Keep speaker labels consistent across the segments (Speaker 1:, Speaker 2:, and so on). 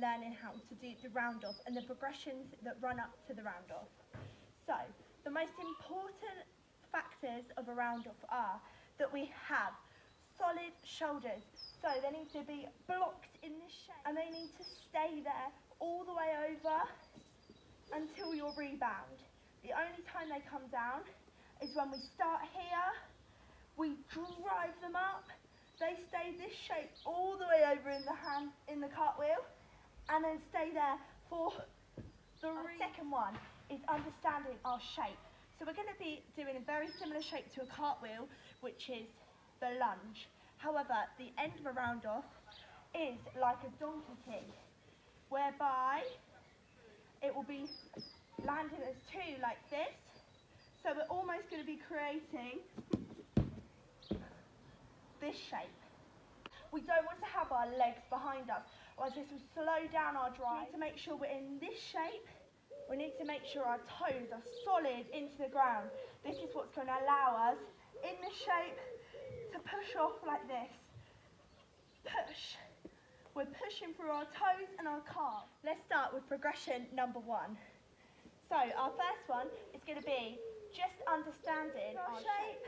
Speaker 1: learning how to do the round off and the progressions that run up to the round off. So, the most important factors of a round off are that we have solid shoulders. So they need to be blocked in this shape and they need to stay there all the way over until your rebound. The only time they come down is when we start here, we drive them up, they stay this shape all the way over in the cartwheel, and then stay there for the second one is understanding our shape. So we're going to be doing a very similar shape to a cartwheel, which is the lunge. However, the end of a round off is like a donkey kick, whereby it will be landing as two like this. So we're almost going to be creating this shape. We don't want to have our legs behind us, otherwise this will slow down our drive. We need to make sure we're in this shape. We need to make sure our toes are solid into the ground. This is what's going to allow us, in this shape, to push off like this. Push. We're pushing through our toes and our calves. Let's start with progression number 1. So our first one is going to be just understanding our shape.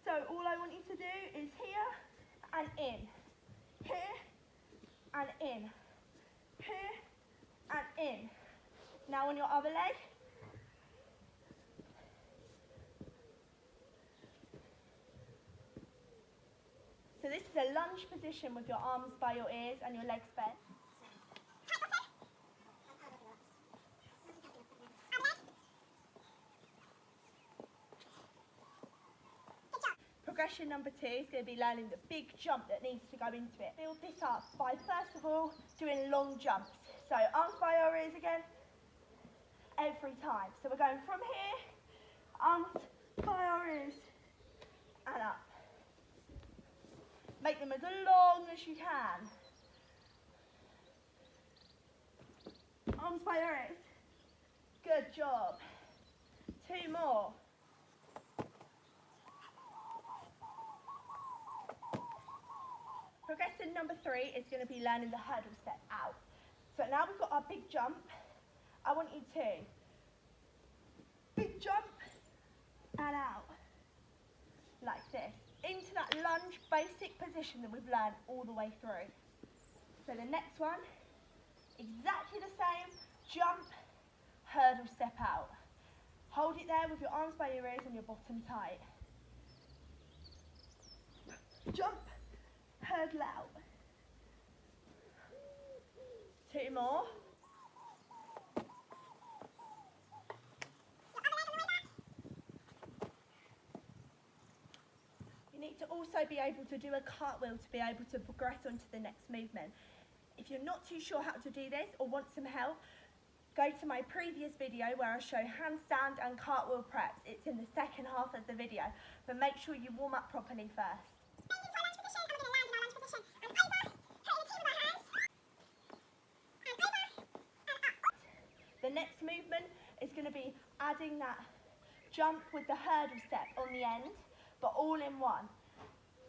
Speaker 1: So all I want you to do is here and in, here and in, here and in. Now on your other leg. So this is a lunge position with your arms by your ears and your legs bent. Progression number 2 is going to be learning the big jump that needs to go into it. Build this up by first of all doing long jumps. So arms by our ears again, every time. So we're going from here, arms by our ears, and up. Make them as long as you can. Arms by your ears. Good job. 2 more. Progression number 3 is going to be learning the hurdle step out. So now we've got our big jump. I want you to big jump and out. Like this. Into that lunge basic position that we've learned all the way through. So the next one, exactly the same, jump, hurdle step out. Hold it there with your arms by your ears and your bottom tight. Jump, hurdle out. 2 more. You need to also be able to do a cartwheel to be able to progress onto the next movement. If you're not too sure how to do this or want some help, go to my previous video where I show handstand and cartwheel preps. It's in the second half of the video, but make sure you warm up properly first. The next movement is going to be adding that jump with the hurdle step on the end, but all in one.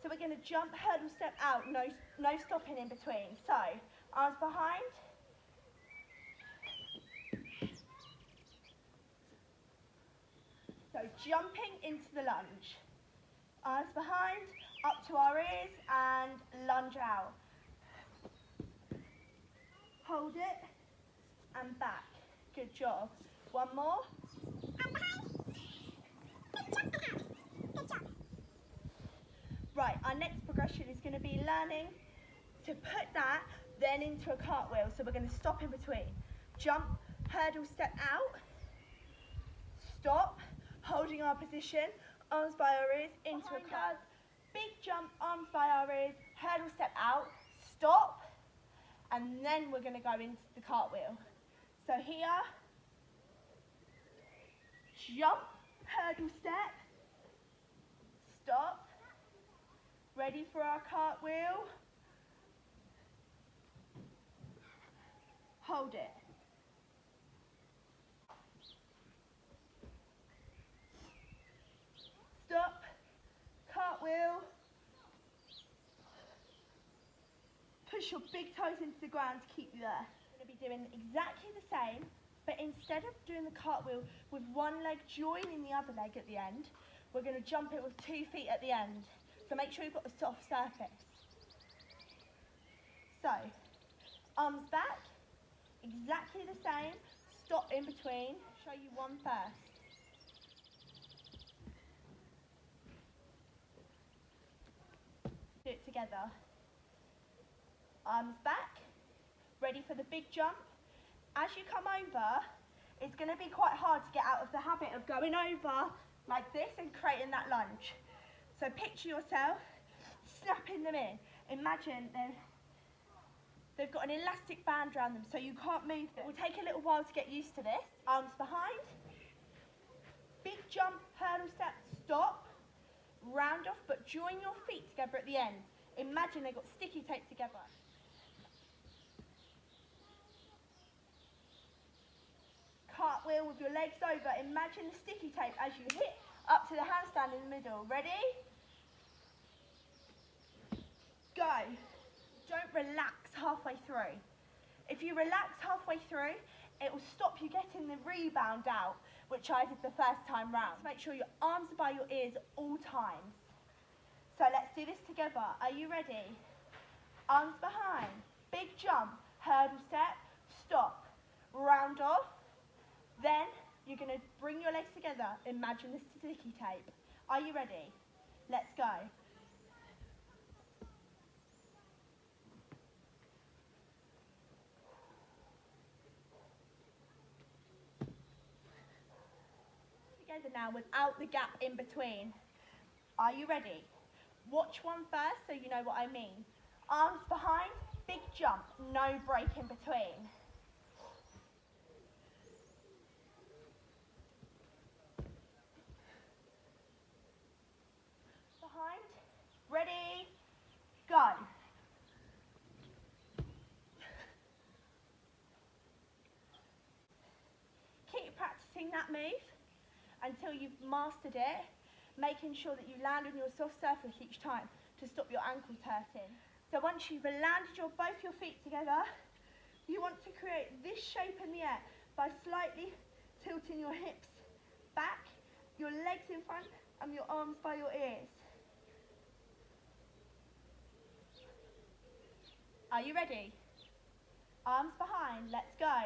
Speaker 1: So we're going to jump, hurdle step out, no stopping in between. So, arms behind. So jumping into the lunge. Arms behind, up to our ears and lunge out. Hold it and back. Good job. One more. Right, our next progression is going to be learning to put that then into a cartwheel. So we're going to stop in between. Jump, hurdle, step out. Stop, holding our position, arms by our ears, into a cartwheel. Big jump, arms by our ears, hurdle, step out, stop, and then we're going to go into the cartwheel. So here, jump, hurdle, step, stop, ready for our cartwheel, hold it. Stop, cartwheel, push your big toes into the ground to keep you there. We're going to be doing exactly the same, but instead of doing the cartwheel with one leg joining the other leg at the end, we're going to jump it with 2 feet at the end. So make sure you've got a soft surface. So, arms back, exactly the same, stop in between, show you one first. Do it together. Arms back, ready for the big jump. As you come over, it's going to be quite hard to get out of the habit of going over like this and creating that lunge. So picture yourself snapping them in. Imagine they've got an elastic band around them so you can't move them. It will take a little while to get used to this. Arms behind, big jump, hurdle step, stop, round off, but join your feet together at the end. Imagine they've got sticky tape together. Cartwheel with your legs over. Imagine the sticky tape as you hit up to the handstand in the middle. Ready? Go. Don't relax halfway through. If you relax halfway through, it will stop you getting the rebound out, which I did the first time round. So make sure your arms are by your ears at all times. So let's do this together. Are you ready? Arms behind, big jump, hurdle step, stop, round off. Then you're going to bring your legs together. Imagine the sticky tape. Are you ready? Let's go. Together now without the gap in between. Are you ready? Watch one first so you know what I mean. Arms behind, big jump, no break in between. Behind, ready, go. Keep practicing that move until you've mastered it, making sure that you land on your soft surface each time to stop your ankles hurting. So once you've landed both your feet together, you want to create this shape in the air by slightly tilting your hips back, your legs in front and your arms by your ears. Are you ready? Arms behind, let's go.